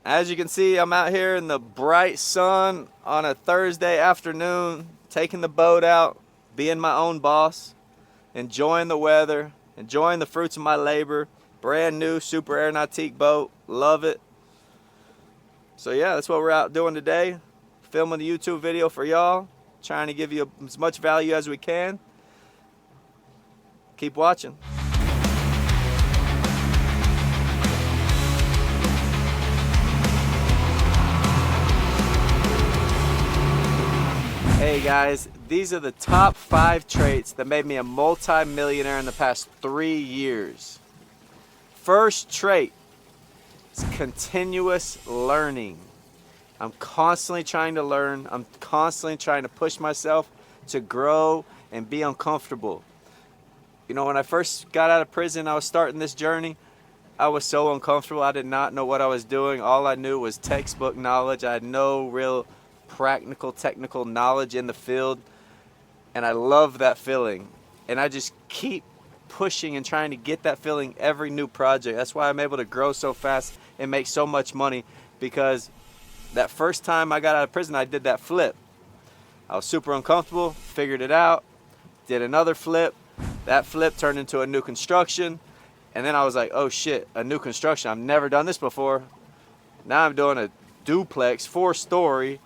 As you can see, I'm out here in the bright sun on a Thursday afternoon, taking the boat out, being my own boss, enjoying the weather, enjoying the fruits of my labor. Brand new super aeronautique boat, love it. So yeah, that's what we're out doing today, filming the YouTube video for y'all, trying to give you as much value as we can. Keep watching. Hey guys, these are the top 5 traits that made me a multi-millionaire in the past 3 years. First trait is continuous learning. I'm constantly trying to learn. I'm constantly trying to push myself to grow and be uncomfortable. You know, when I first got out of prison, I was starting this journey. I was so uncomfortable. I did not know what I was doing. All I knew was textbook knowledge. I had no real practical, technical knowledge in the field. And I love that feeling. And I just keep pushing and trying to get that feeling every new project. That's why I'm able to grow so fast and make so much money, because that first time I got out of prison, I did that flip. I was super uncomfortable, figured it out, did another flip. That flip turned into a new construction. And then I was like, oh shit, a new construction. I've never done this before. Now I'm doing a duplex, 4-story,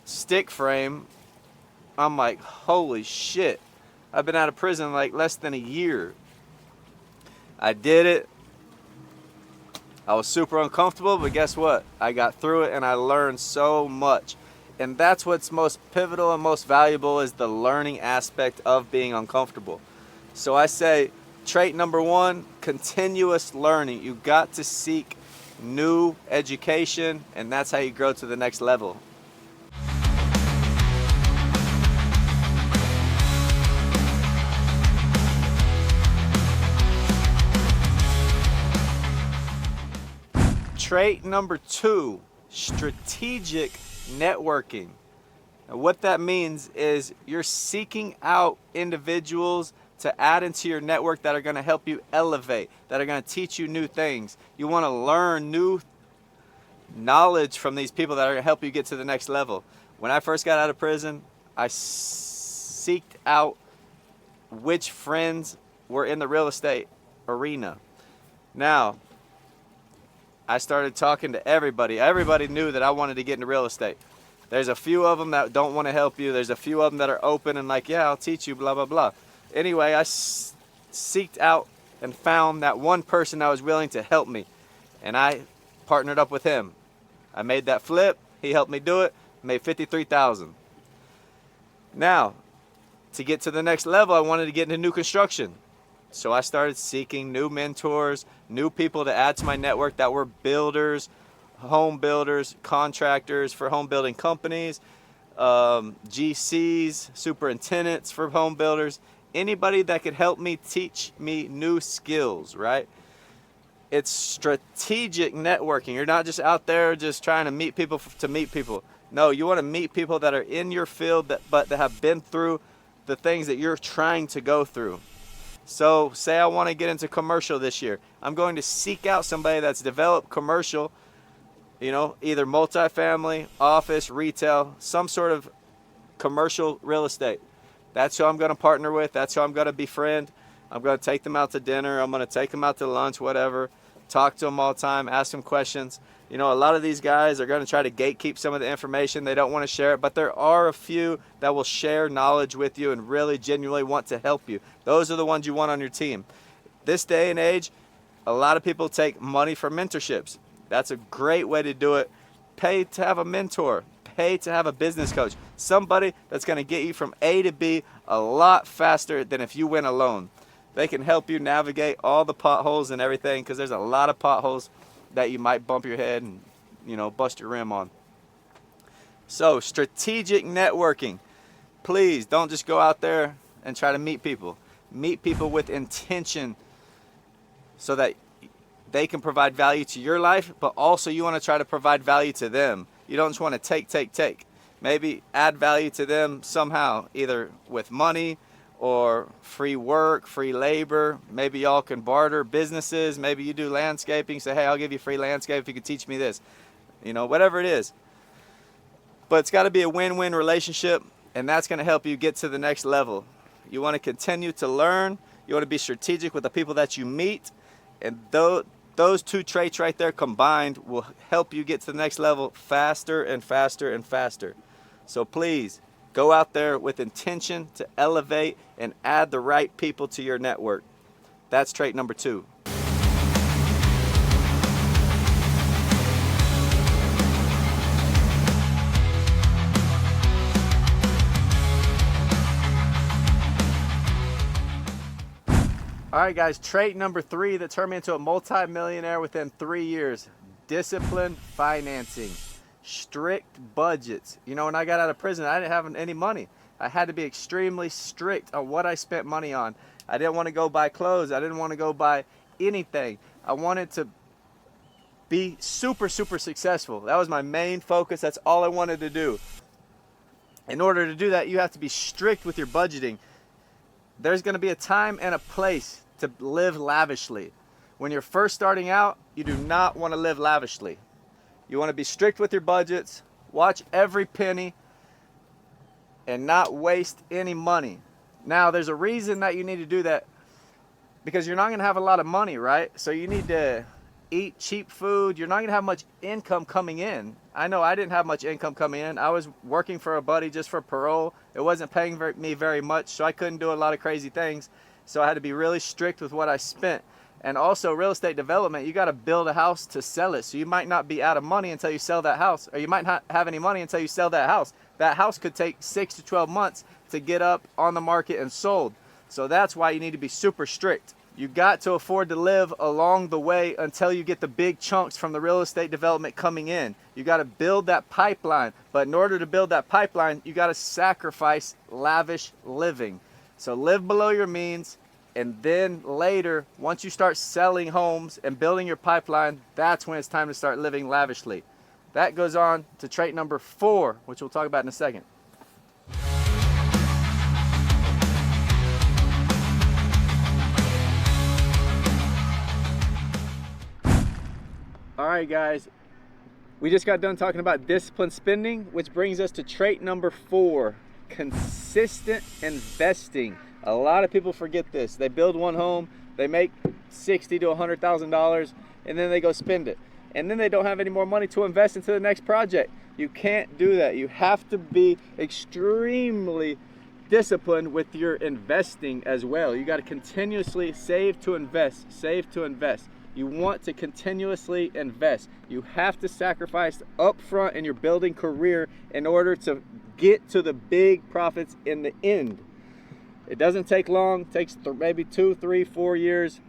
stick frame. I'm like, holy shit. I've been out of prison like less than a year. I did it. I was super uncomfortable, but guess what? I got through it and I learned so much. And that's what's most pivotal and most valuable, is the learning aspect of being uncomfortable. So I say, trait number 1, continuous learning. You got to seek new education, and that's how you grow to the next level. Trait number 2, strategic networking. And what that means is you're seeking out individuals to add into your network that are going to help you elevate, that are going to teach you new things. You want to learn new knowledge from these people that are going to help you get to the next level. When I first got out of prison, I seeked out which friends were in the real estate arena. Now, I started talking to everybody. Everybody knew that I wanted to get into real estate. There's a few of them that don't want to help you. There's a few of them that are open and like, yeah, I'll teach you, blah, blah, blah. Anyway, I seeked out and found that one person that was willing to help me. And I partnered up with him. I made that flip. He helped me do it. Made $53,000. Now, to get to the next level, I wanted to get into new construction. So I started seeking new mentors, new people to add to my network that were builders, home builders, contractors for home building companies, GCs, superintendents for home builders, anybody that could help me, teach me new skills, right? It's strategic networking. You're not just out there just trying to meet people to meet people. No, you want to meet people that are in your field but that have been through the things that you're trying to go through. So say I want to get into commercial this year. I'm going to seek out somebody that's developed commercial, you know, either multifamily, office, retail, some sort of commercial real estate. That's who I'm going to partner with. That's who I'm going to befriend. I'm going to take them out to dinner. I'm going to take them out to lunch, whatever. Talk to them all the time, ask them questions. You know, a lot of these guys are going to try to gatekeep some of the information. They don't want to share it, but there are a few that will share knowledge with you and really genuinely want to help you. Those are the ones you want on your team. This day and age, a lot of people take money for mentorships. That's a great way to do it. Pay to have a mentor. Pay to have a business coach. Somebody that's going to get you from A to B a lot faster than if you went alone. They can help you navigate all the potholes and everything, because there's a lot of potholes that you might bump your head and, you know, bust your rim on. So, strategic networking. Please don't just go out there and try to meet people. Meet people with intention so that they can provide value to your life, but also you want to try to provide value to them. You don't just want to take. Maybe add value to them somehow, either with money or free work, free labor. Maybe y'all can barter businesses. Maybe you do landscaping. Say, hey, I'll give you free landscape if you can teach me this. You know, whatever it is. But it's got to be a win-win relationship, and that's going to help you get to the next level. You want to continue to learn. You want to be strategic with the people that you meet. And those two traits right there combined will help you get to the next level faster and faster and faster. So please, go out there with intention to elevate and add the right people to your network. That's trait number 2. All right, guys, trait number 3 that turned me into a multi-millionaire within 3 years: disciplined financing, strict budgets. You know, when I got out of prison, I didn't have any money. I had to be extremely strict on what I spent money on. I didn't want to go buy clothes. I didn't want to go buy anything. I wanted to be super, super successful. That was my main focus. That's all I wanted to do. In order to do that, you have to be strict with your budgeting. There's going to be a time and a place to live lavishly. When you're first starting out, you do not want to live lavishly. You want to be strict with your budgets, watch every penny, and not waste any money. Now, there's a reason that you need to do that, because you're not going to have a lot of money, right? So you need to eat cheap food. You're not going to have much income coming in. I know I didn't have much income coming in. I was working for a buddy just for parole. It wasn't paying me very much, so I couldn't do a lot of crazy things. So I had to be really strict with what I spent. And also, real estate development, you got to build a house to sell it. So you might not be out of money until you sell that house, or you might not have any money until you sell that house. That house could take 6 to 12 months to get up on the market and sold. So that's why you need to be super strict. You got to afford to live along the way until you get the big chunks from the real estate development coming in. You got to build that pipeline. But in order to build that pipeline, you got to sacrifice lavish living. So live below your means, and then later, once you start selling homes and building your pipeline, that's when it's time to start living lavishly. That goes on to trait number 4, which we'll talk about in a second. All right, guys, we just got done talking about disciplined spending, which brings us to trait number 4, consistent investing. A lot of people forget this. They build one home, they make $60,000 to $100,000, and then they go spend it. And then they don't have any more money to invest into the next project. You can't do that. You have to be extremely disciplined with your investing as well. You got to continuously save to invest, save to invest. You want to continuously invest. You have to sacrifice upfront in your building career in order to get to the big profits in the end. It doesn't take long. It takes maybe 2, 3, 4 years.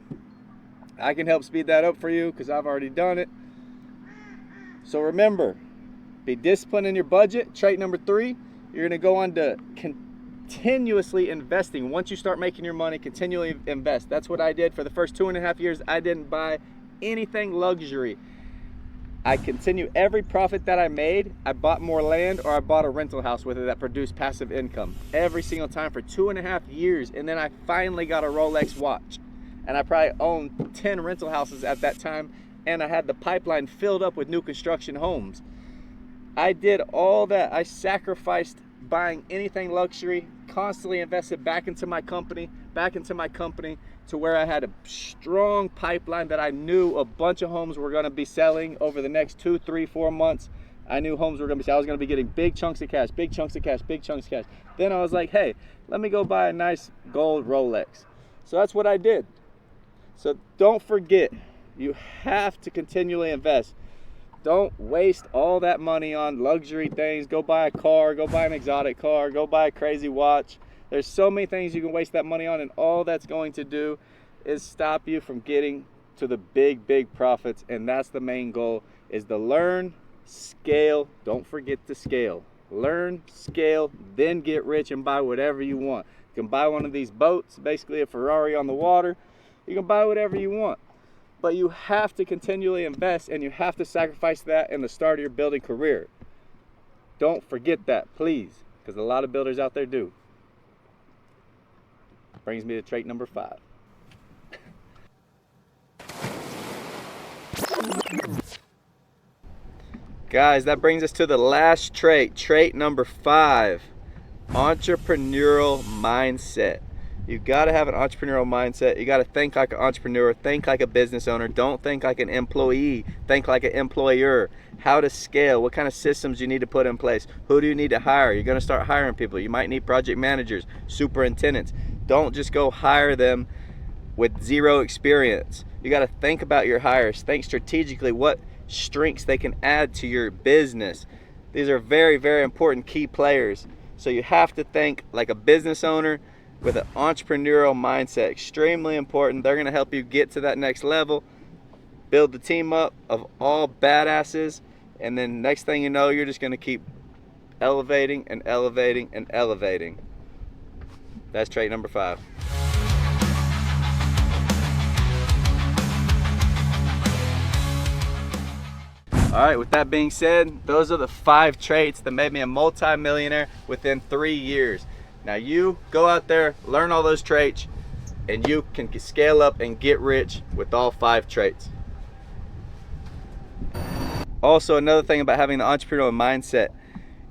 I can help speed that up for you because I've already done it. So remember, be disciplined in your budget. Trait number 3, you're going to go on to continuously investing. Once you start making your money, continually invest. That's what I did for the first 2.5 years. I didn't buy anything luxury. I continue every profit that I made. I bought more land, or I bought a rental house with it that produced passive income every single time for 2.5 years. And then I finally got a Rolex watch, and I probably owned 10 rental houses at that time, and I had the pipeline filled up with new construction homes. I did all that. I sacrificed buying anything luxury, constantly invested back into my company, to where I had a strong pipeline that I knew a bunch of homes were going to be selling over the next 2, 3, 4 months. I knew homes were going to be selling. I was going to be getting big chunks of cash, big chunks of cash, big chunks of cash. Then I was like, hey, let me go buy a nice gold Rolex. So that's what I did. So don't forget, you have to continually invest. Don't waste all that money on luxury things. Go buy a car, go buy an exotic car, go buy a crazy watch. There's so many things you can waste that money on, and all that's going to do is stop you from getting to the big, big profits. And that's the main goal, is to learn, scale. Don't forget to scale. Learn, scale, then get rich and buy whatever you want. You can buy one of these boats, basically a Ferrari on the water. You can buy whatever you want. But you have to continually invest, and you have to sacrifice that in the start of your building career. Don't forget that, please, because a lot of builders out there do. Brings me to trait number 5. Guys, that brings us to the last trait, trait number 5, entrepreneurial mindset. You gotta have an entrepreneurial mindset. You gotta think like an entrepreneur, think like a business owner. Don't think like an employee, think like an employer. How to scale, what kind of systems you need to put in place. Who do you need to hire? You're gonna start hiring people. You might need project managers, superintendents. Don't just go hire them with zero experience. You gotta think about your hires. Think strategically what strengths they can add to your business. These are very, very important key players. So you have to think like a business owner with an entrepreneurial mindset. Extremely important. They're gonna help you get to that next level, build the team up of all badasses, and then next thing you know, you're just gonna keep elevating and elevating and elevating. That's trait number 5. All right, with that being said, those are the 5 traits that made me a multi-millionaire within 3 years. Now you go out there, learn all those traits, and you can scale up and get rich with all 5 traits. Also, another thing about having the entrepreneurial mindset,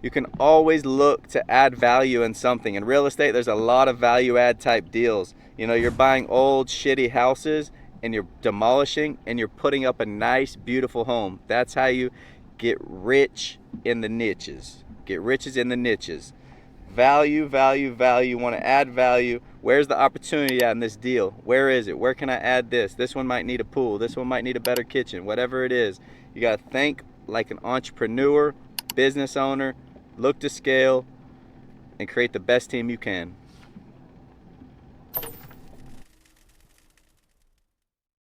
you can always look to add value in something. In real estate, there's a lot of value add type deals. You know, you're buying old shitty houses and you're demolishing and you're putting up a nice, beautiful home. That's how you get rich in the niches. Get riches in the niches. Value, value, value. You want to add value. Where's the opportunity at in this deal? Where is it? Where can I add this? This one might need a pool. This one might need a better kitchen. Whatever it is, you got to think like an entrepreneur, business owner, look to scale, and create the best team you can.